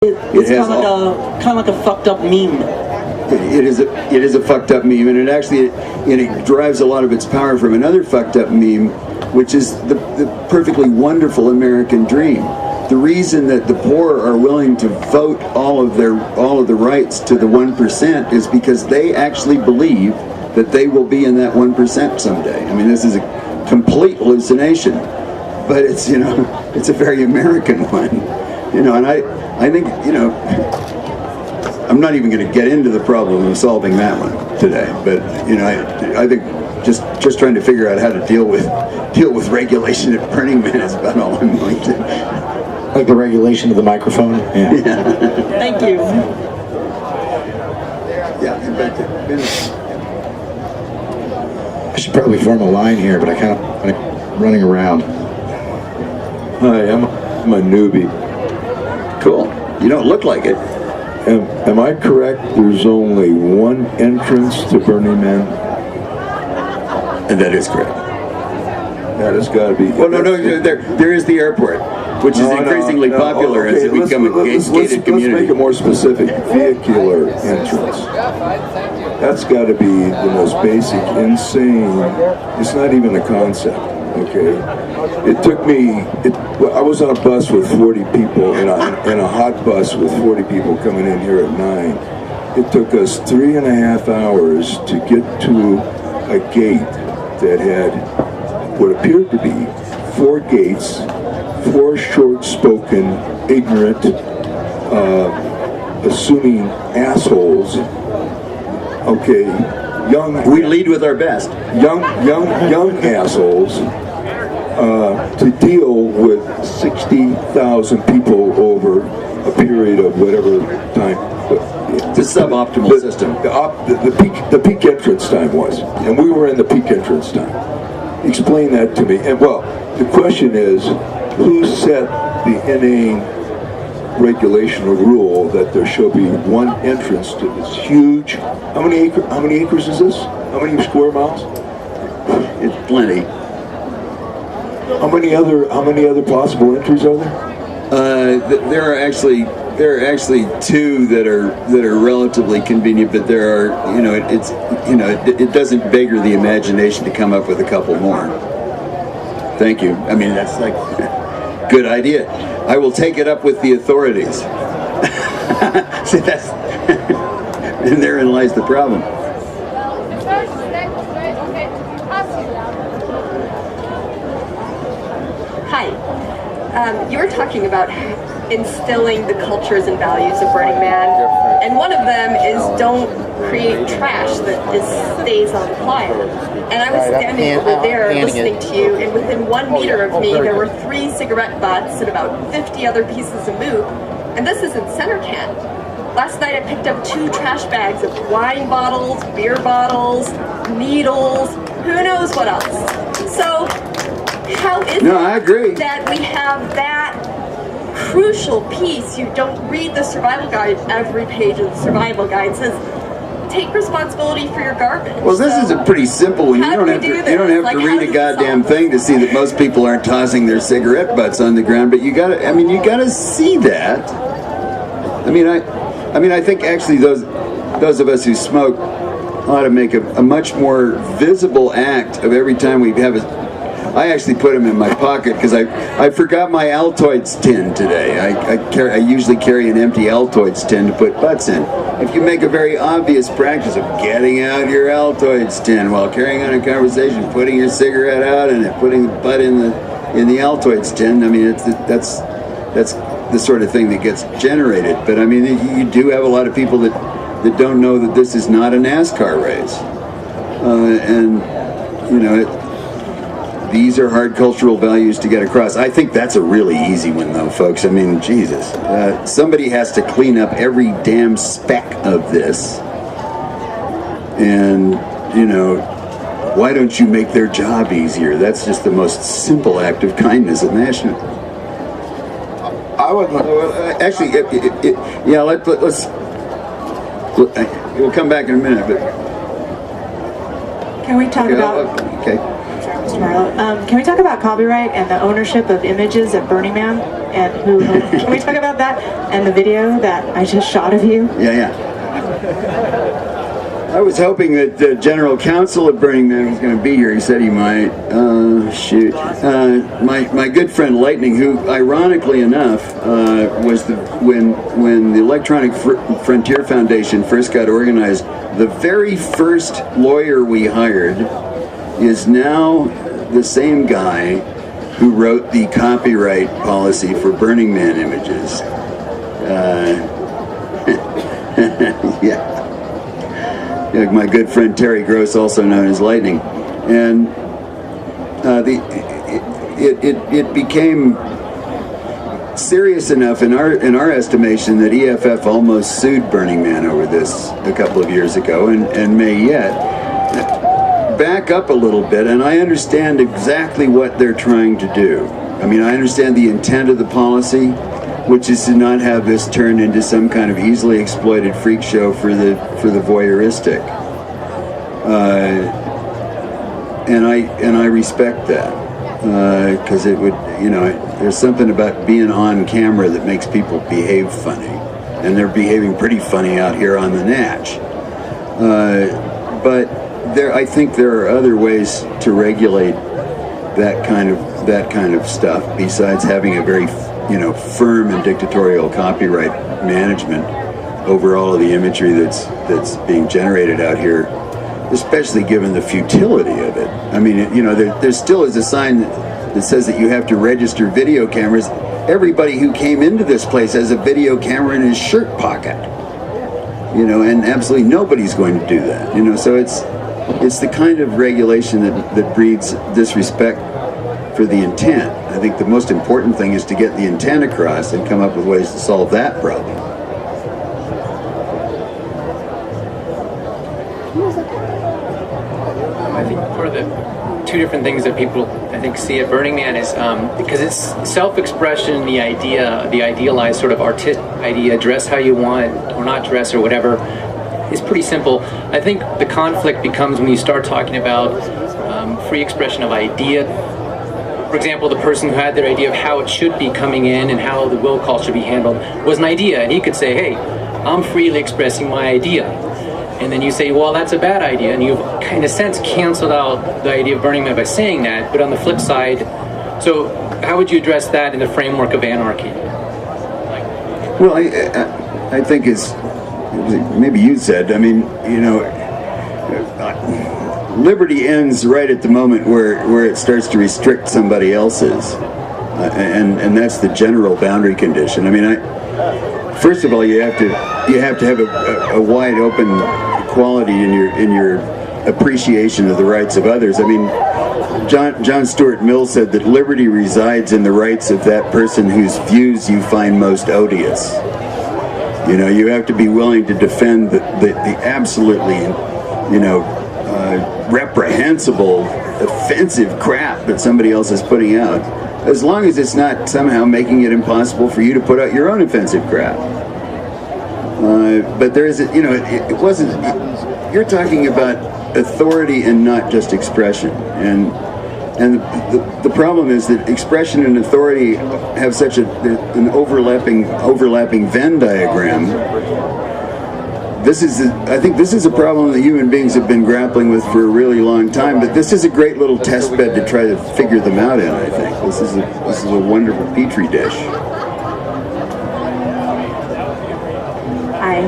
It's kind of like a fucked up meme. It is a fucked up meme, and it derives a lot of its power from another fucked up meme, which is the perfectly wonderful American dream. The reason that the poor are willing to vote all of the rights to the 1% is because they actually believe that they will be in that 1% someday. I mean, this is a complete hallucination, but it's a very American one, and I think I'm not even going to get into the problem of solving that one today, but I think just trying to figure out how to deal with regulation at Burning Man is about all I'm going to. Like the regulation of the microphone? Yeah. Thank you. Yeah, in fact, I should probably form a line here, but I kind of like running around. Hi, I'm a newbie. cool. You don't look like it. Am I correct? There's only one entrance to Burning Man? And that is correct. That has got to be... Well, no, there is the airport, which is increasingly popular as it becomes a gated community. Let's make it more specific. Vehicular entrance. That's got to be the most basic, insane. It's not even a concept, okay? It took me... I was on a bus with 40 people, in a hot bus with 40 people coming in here at 9. It took us 3.5 hours to get to a gate that had what appeared to be 4 gates, 4 short-spoken, ignorant, assuming assholes. Okay, young. We lead with our best. Young assholes to deal with 60,000 people over a period of whatever time. It's a suboptimal system. The peak entrance time was, and we were in the peak entrance time. Explain that to me. And well, the question is, who set the inane regulation or rule that there shall be one entrance to this huge? How many acres is this? How many square miles? It's plenty. How many other possible entries are there? There are actually 2 that are relatively convenient, but there are it doesn't beggar the imagination to come up with a couple more. Thank you. I mean, that's like good idea. I will take it up with the authorities. See, and therein lies the problem. You were talking about instilling the cultures and values of Burning Man, and one of them is don't create trash that stays on fire. And I was standing over there listening to you, and within 1 meter of me there were 3 cigarette butts and about 50 other pieces of moop, and this is in Center Can. Last night I picked up 2 trash bags of wine bottles, beer bottles, needles, who knows what else. So how is I agree. that we have that crucial piece? You don't read the survival guide. Every page of the survival guide says take responsibility for your garbage. Well, this is a pretty simple one. You don't have to read a goddamn thing to see that most people aren't tossing their cigarette butts on the ground, but you gotta see that. I think actually those of us who smoke ought to make a much more visible act of every time we have I actually put them in my pocket because I forgot my Altoids tin today. I usually carry an empty Altoids tin to put butts in. If you make a very obvious practice of getting out your Altoids tin while carrying on a conversation, putting your cigarette out and putting the butt in the Altoids tin, I mean that's the sort of thing that gets generated. But I mean you do have a lot of people that don't know that this is not a NASCAR race, these are hard cultural values to get across. I think that's a really easy one, though, folks. I mean, Jesus. Somebody has to clean up every damn speck of this. And, why don't you make their job easier? That's just the most simple act of kindness imaginable. I would... Actually, let's... We'll come back in a minute, but... Can we talk about... Okay. Mr. Barlow. Can we talk about copyright and the ownership of images at Burning Man? And who? Can we talk about that and the video that I just shot of you? Yeah. I was hoping that the general counsel of Burning Man was going to be here. He said he might. Shoot. My good friend Lightning, who, ironically enough, was when the Electronic Frontier Foundation first got organized, the very first lawyer we hired is now the same guy who wrote the copyright policy for Burning Man images. Yeah. Like my good friend Terry Gross, also known as Lightning, and it became serious enough in our estimation that EFF almost sued Burning Man over this a couple of years ago, and may yet. Back up a little bit, and I understand exactly what they're trying to do. I mean, I understand the intent of the policy, which is to not have this turned into some kind of easily exploited freak show for the voyeuristic, and I respect that, because it would, there's something about being on camera that makes people behave funny, and they're behaving pretty funny out here on the Natch, but I think there are other ways to regulate that kind of stuff besides having a very firm and dictatorial copyright management over all of the imagery that's being generated out here, especially given the futility of it. I mean, there still is a sign that says that you have to register video cameras. Everybody who came into this place has a video camera in his shirt pocket, and absolutely nobody's going to do that. So it's the kind of regulation that breeds disrespect for the intent. I think the most important thing is to get the intent across and come up with ways to solve that problem. I think one of the two different things that people, I think, see at Burning Man is because it's self-expression, the idealized sort of artistic idea, dress how you want or not dress or whatever, is pretty simple. I think the conflict becomes when you start talking about free expression of idea. For example, the person who had their idea of how it should be coming in and how the will call should be handled was an idea, and he could say, hey, I'm freely expressing my idea. And then you say, well, that's a bad idea, and you've, in a sense, canceled out the idea of Burning Man by saying that. But on the flip side, so how would you address that in the framework of anarchy? Well, I think it's, maybe you said, I mean, liberty ends right at the moment where it starts to restrict somebody else's, and that's the general boundary condition. I mean, first of all, you have to have a wide open quality in your appreciation of the rights of others. I mean, John Stuart Mill said that liberty resides in the rights of that person whose views you find most odious. You have to be willing to defend the absolutely, reprehensible, offensive crap that somebody else is putting out, as long as it's not somehow making it impossible for you to put out your own offensive crap. But there is, it wasn't, you're talking about authority and not just expression. And the problem is that expression and authority have such an overlapping Venn diagram. I think this is a problem that human beings have been grappling with for a really long time, but this is a great little test bed to try to figure them out in, I think. This is a wonderful petri dish. Hi.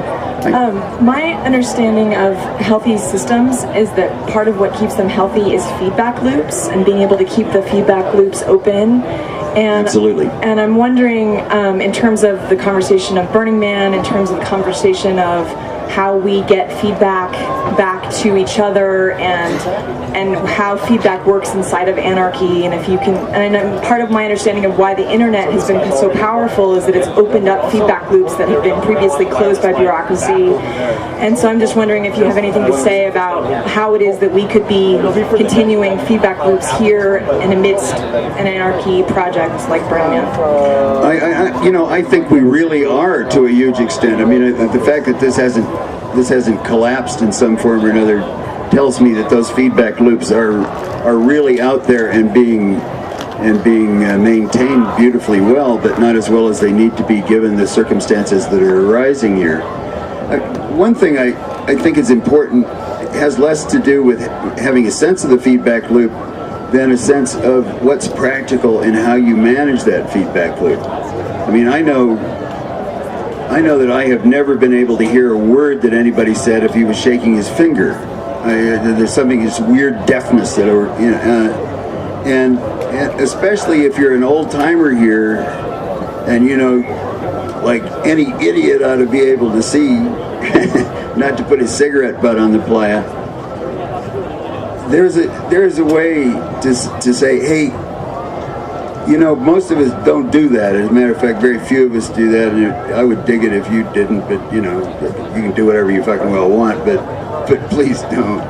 My understanding of healthy systems is that part of what keeps them healthy is feedback loops and being able to keep the feedback loops open. And, absolutely. And I'm wondering, in terms of the conversation of Burning Man, in terms of the conversation of how we get feedback back to each other, and how feedback works inside of anarchy, and if you can, and part of my understanding of why the internet has been so powerful is that it's opened up feedback loops that have been previously closed by bureaucracy. And so I'm just wondering if you have anything to say about how it is that we could be continuing feedback loops here and amidst an anarchy project like Burning Man. I think we really are to a huge extent. I mean, the fact that this hasn't collapsed in some form or another tells me that those feedback loops are really out there and being maintained beautifully well, but not as well as they need to be given the circumstances that are arising here. One thing I think is important has less to do with having a sense of the feedback loop than a sense of what's practical and how you manage that feedback loop. I mean, I know that I have never been able to hear a word that anybody said if he was shaking his finger. There's something, this weird deafness that, and especially if you're an old timer here, and like any idiot ought to be able to see, not to put his cigarette butt on the playa. There's a way to say, hey, most of us don't do that. As a matter of fact, very few of us do that, and I would dig it if you didn't, but you can do whatever you fucking well want, but please don't.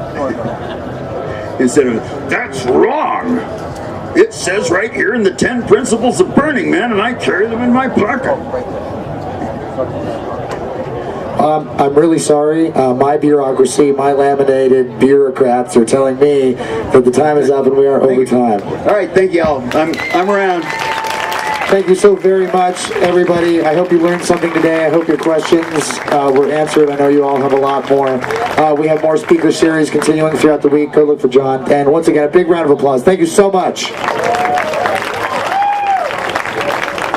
Instead of, that's wrong! It says right here in the 10 Principles of Burning Man, and I carry them in my pocket. I'm really sorry. My bureaucracy, my laminated bureaucrats are telling me that the time is up and we are over time. All right, thank you all. I'm around. Thank you so very much, everybody. I hope you learned something today. I hope your questions were answered. I know you all have a lot more. We have more speaker series continuing throughout the week. Go look for John. And once again, a big round of applause. Thank you so much.